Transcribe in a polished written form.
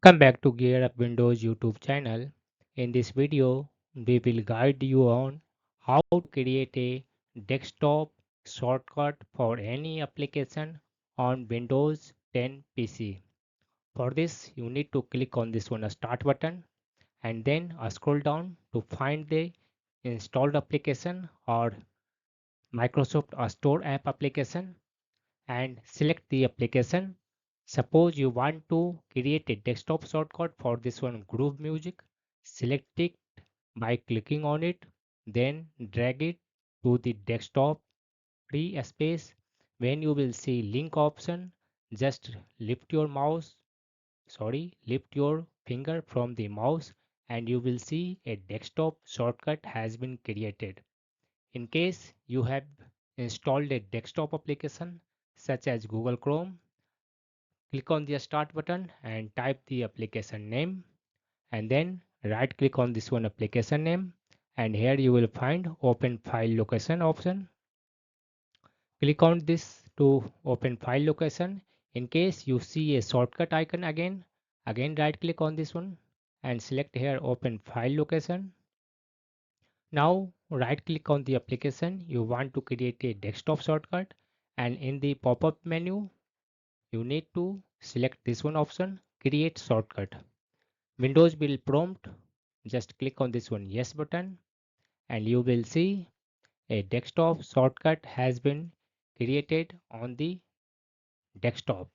Welcome back to Gear Up Windows YouTube channel. In this video, we will guide you on how to create a desktop shortcut for any application on Windows 10 PC. For this, you need to click on this one, a start button, and then scroll down to find the installed application or Microsoft Store app application and select the application. Suppose you want to create a desktop shortcut for this one Groove Music. Select it by clicking on it, then drag it to the desktop free space. When you will see link option, just lift your finger from the mouse and you will see a desktop shortcut has been created. In case you have installed a desktop application such as Google Chrome, click on the start button and type the application name and then right click on this one application name and here you will find open file location option. Click on this to open file location. In case you see a shortcut icon again right click on this one and select here open file location. Now right click on the application you want to create a desktop shortcut and in the pop-up menu you need to select this one option create shortcut. Windows will prompt, just click on this one yes button and you will see a desktop shortcut has been created on the desktop.